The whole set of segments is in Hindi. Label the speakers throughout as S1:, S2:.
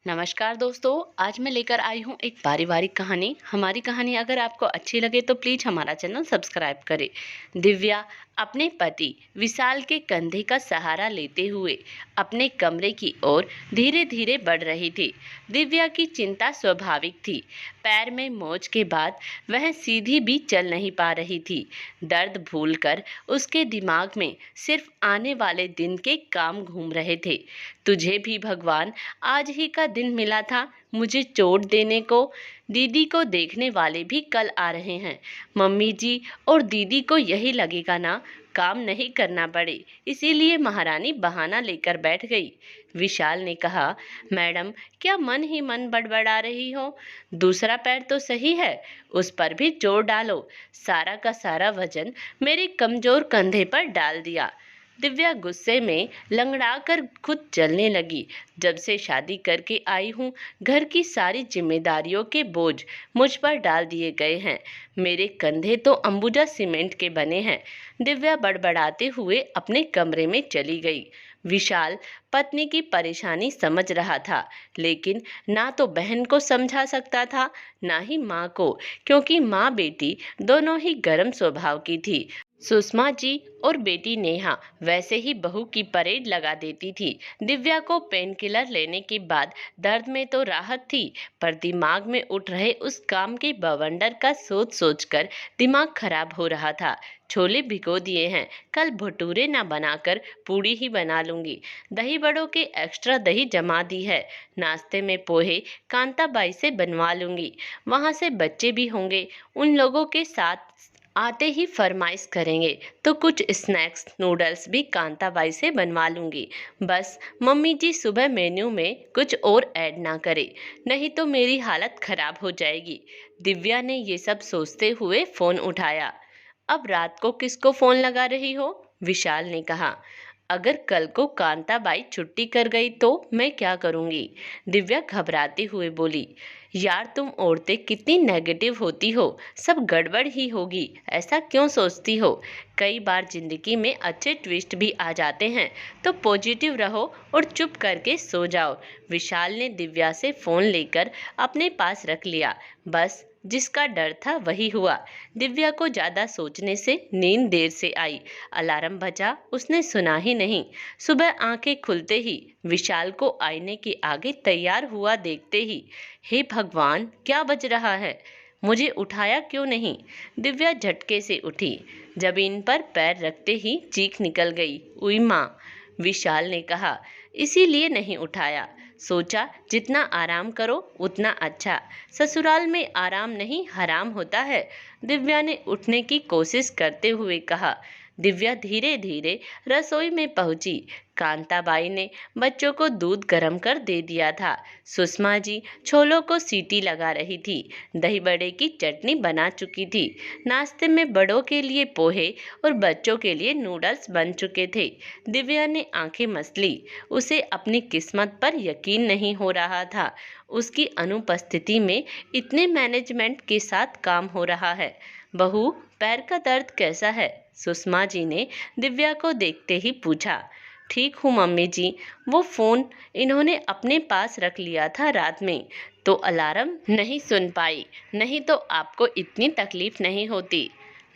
S1: नमस्कार दोस्तों। आज मैं लेकर आई हूँ एक पारिवारिक कहानी। हमारी कहानी अगर आपको अच्छी लगे तो प्लीज़ हमारा चैनल सब्सक्राइब करें। दिव्या अपने पति विशाल के कंधे का सहारा लेते हुए अपने कमरे की ओर धीरे धीरे बढ़ रही थी। दिव्या की चिंता स्वाभाविक थी। पैर में मोच के बाद वह सीधी भी चल नहीं पा रही थी। दर्द भूलकर उसके दिमाग में सिर्फ आने वाले दिन के काम घूम रहे थे। तुझे भी भगवान आज ही का दिन मिला था मुझे चोट देने को। दीदी को देखने वाले भी कल आ रहे हैं। मम्मी जी और दीदी को यही लगेगा ना, काम नहीं करना पड़े, इसीलिए महारानी बहाना लेकर बैठ गई। विशाल ने कहा, मैडम क्या मन ही मन बड़बड़ा रही हो? दूसरा पैर तो सही है, उस पर भी जोर डालो। सारा का सारा वजन मेरे कमजोर कंधे पर डाल दिया। दिव्या गुस्से में लंगड़ाकर खुद जलने लगी। जब से शादी करके आई हूँ, घर की सारी जिम्मेदारियों के बोझ मुझ पर डाल दिए गए हैं। मेरे कंधे तो अंबुजा सीमेंट के बने हैं। दिव्या बड़बड़ाते हुए अपने कमरे में चली गई। विशाल पत्नी की परेशानी समझ रहा था, लेकिन ना तो बहन को समझा सकता था, ना ही माँ को, क्योंकि माँ बेटी दोनों ही गर्म स्वभाव की थी। सुषमा जी और बेटी नेहा वैसे ही बहू की परेड लगा देती थी। दिव्या को पेन किलर लेने के बाद दर्द में तो राहत थी, पर दिमाग में उठ रहे उस काम के बवंडर का सोच सोचकर दिमाग खराब हो रहा था। छोले भिगो दिए हैं, कल भटूरे ना बनाकर पूड़ी ही बना लूंगी। दही बड़ों के एक्स्ट्रा दही जमा दी है। नाश्ते में पोहे कांताबाई से बनवा लूंगी, वहां से बच्चे भी होंगे, उन लोगों के साथ आते ही फरमाइश करेंगे तो कुछ स्नैक्स नूडल्स भी कांताबाई से बनवा लूंगी। बस मम्मी जी सुबह मेन्यू में कुछ और ऐड ना करे, नहीं तो मेरी हालत खराब हो जाएगी। दिव्या ने ये सब सोचते हुए फोन उठाया। अब रात को किसको फोन लगा रही हो? विशाल ने कहा। अगर कल को कांताबाई छुट्टी कर गई तो मैं क्या करूंगी? दिव्या घबराते हुए बोली। यार तुम औरतें कितनी नेगेटिव होती हो, सब गड़बड़ ही होगी, ऐसा क्यों सोचती हो? कई बार जिंदगी में अच्छे ट्विस्ट भी आ जाते हैं, तो पॉजिटिव रहो और चुप करके सो जाओ। विशाल ने दिव्या से फोन लेकर अपने पास रख लिया। बस जिसका डर था वही हुआ। दिव्या को ज्यादा सोचने से नींद देर से आई। अलार्म बजा, उसने सुना ही नहीं। सुबह आंखें खुलते ही विशाल को आईने के आगे तैयार हुआ देखते ही, हे भगवान क्या बज रहा है, मुझे उठाया क्यों नहीं? दिव्या झटके से उठी। जमीन पर पैर रखते ही चीख निकल गई, उई माँ। विशाल ने कहा, इसीलिए नहीं उठाया, सोचा जितना आराम करो उतना अच्छा। ससुराल में आराम नहीं हराम होता है। दिव्या ने उठने की कोशिश करते हुए कहा। दिव्या धीरे धीरे रसोई में पहुंची। कांताबाई ने बच्चों को दूध गर्म कर दे दिया था। सुषमा जी छोलों को सीटी लगा रही थी। दही बड़े की चटनी बना चुकी थी। नाश्ते में बड़ों के लिए पोहे और बच्चों के लिए नूडल्स बन चुके थे। दिव्या ने आंखें मसली। उसे अपनी किस्मत पर यकीन नहीं हो रहा था। उसकी अनुपस्थिति में इतने मैनेजमेंट के साथ काम हो रहा है। बहू, पैर का दर्द कैसा है? सुषमा जी ने दिव्या को देखते ही पूछा। ठीक हूँ मम्मी जी, वो फोन इन्होंने अपने पास रख लिया था रात में, तो अलार्म नहीं सुन पाई, नहीं तो आपको इतनी तकलीफ नहीं होती।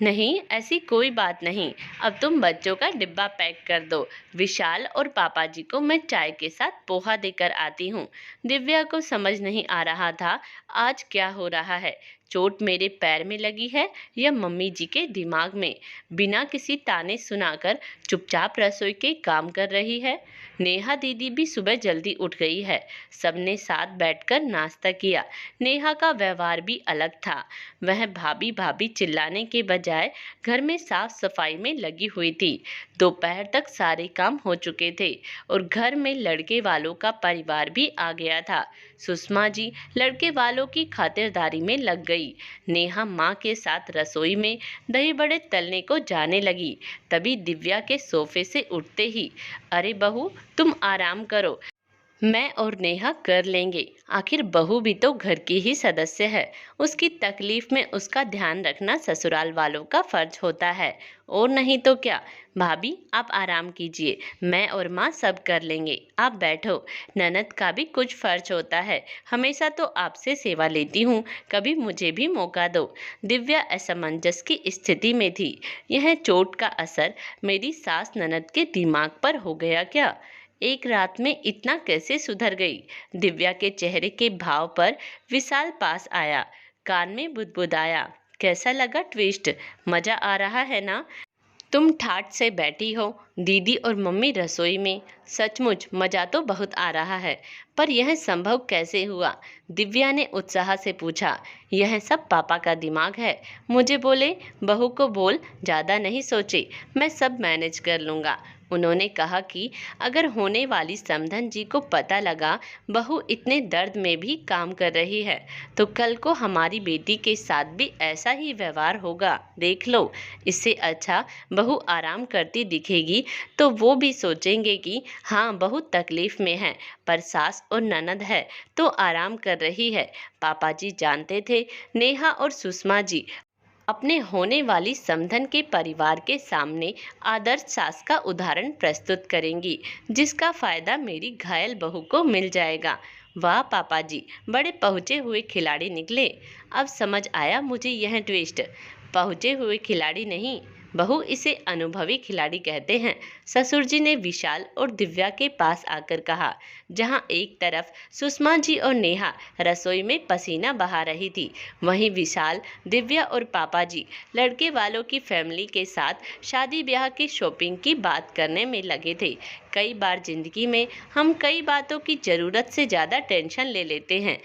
S1: नहीं, ऐसी कोई बात नहीं, अब तुम बच्चों का डिब्बा पैक कर दो। विशाल और पापा जी को मैं चाय के साथ पोहा देकर आती हूँ। दिव्या को समझ नहीं आ रहा था आज क्या हो रहा है। चोट मेरे पैर में लगी है या मम्मी जी के दिमाग में? बिना किसी ताने सुनाकर चुपचाप रसोई के काम कर रही है। नेहा दीदी भी सुबह जल्दी उठ गई है। सबने साथ बैठकर नाश्ता किया। नेहा का व्यवहार भी अलग था। वह भाभी भाभी चिल्लाने के बजाय घर में साफ सफाई में लगी हुई थी। दोपहर तक सारे काम हो चुके थे और घर में लड़के वालों का परिवार भी आ गया था। सुषमा जी लड़के वालों की खातिरदारी में लग गई। नेहा माँ के साथ रसोई में दही बड़े तलने को जाने लगी। तभी दिव्या के सोफे से उठते ही, अरे बहू तुम आराम करो, मैं और नेहा कर लेंगे। आखिर बहू भी तो घर की ही सदस्य है। उसकी तकलीफ में उसका ध्यान रखना ससुराल वालों का फर्ज होता है। और नहीं तो क्या। भाभी आप आराम कीजिए, मैं और माँ सब कर लेंगे, आप बैठो। ननद का भी कुछ फर्ज होता है। हमेशा तो आपसे सेवा लेती हूँ, कभी मुझे भी मौका दो। दिव्या असमंजस की स्थिति में थी। यह चोट का असर मेरी सास ननद के दिमाग पर हो गया क्या? एक रात में इतना कैसे सुधर गई? दिव्या के चेहरे के भाव पर विशाल पास आया, कान में बुदबुदाया, कैसा लगा ट्विस्ट? मजा आ रहा है ना? तुम ठाठ से बैठी हो, दीदी और मम्मी रसोई में। सचमुच मजा तो बहुत आ रहा है, पर यह संभव कैसे हुआ? दिव्या ने उत्साह से पूछा। यह सब पापा का दिमाग है। मुझे बोले, बहू को बोल ज़्यादा नहीं सोचे, मैं सब मैनेज कर लूँगा। उन्होंने कहा कि अगर होने वाली समधन जी को पता लगा बहू इतने दर्द में भी काम कर रही है, तो कल को हमारी बेटी के साथ भी ऐसा ही व्यवहार होगा, देख लो। इससे अच्छा बहू आराम करती दिखेगी तो वो भी सोचेंगे कि हाँ बहुत तकलीफ में है, पर सास और ननद है तो आराम कर रही है। पापा जी जानते थे नेहा और सुषमा जी अपने होने वाली समधन के परिवार के सामने आदर्श सास का उदाहरण प्रस्तुत करेंगी, जिसका फायदा मेरी घायल बहू को मिल जाएगा। वाह पापा जी, बड़े पहुँचे हुए खिलाड़ी निकले। अब समझ आया मुझे यह ट्विस्ट। पहुँचे हुए खिलाड़ी नहीं, बहू इसे अनुभवी खिलाड़ी कहते हैं। ससुर जी ने विशाल और दिव्या के पास आकर कहा। जहां एक तरफ सुषमा जी और नेहा रसोई में पसीना बहा रही थी, वहीं विशाल, दिव्या और पापा जी लड़के वालों की फैमिली के साथ शादी ब्याह की शॉपिंग की बात करने में लगे थे। कई बार जिंदगी में हम कई बातों की ज़रूरत से ज़्यादा टेंशन ले लेते हैं,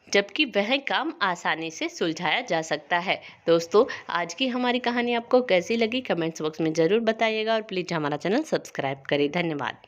S1: जबकि वह काम आसानी से सुलझाया जा सकता है। दोस्तों, आज की हमारी कहानी आपको कैसी लगी कमेंट्स बॉक्स में ज़रूर बताइएगा और प्लीज़ हमारा चैनल सब्सक्राइब करें। धन्यवाद।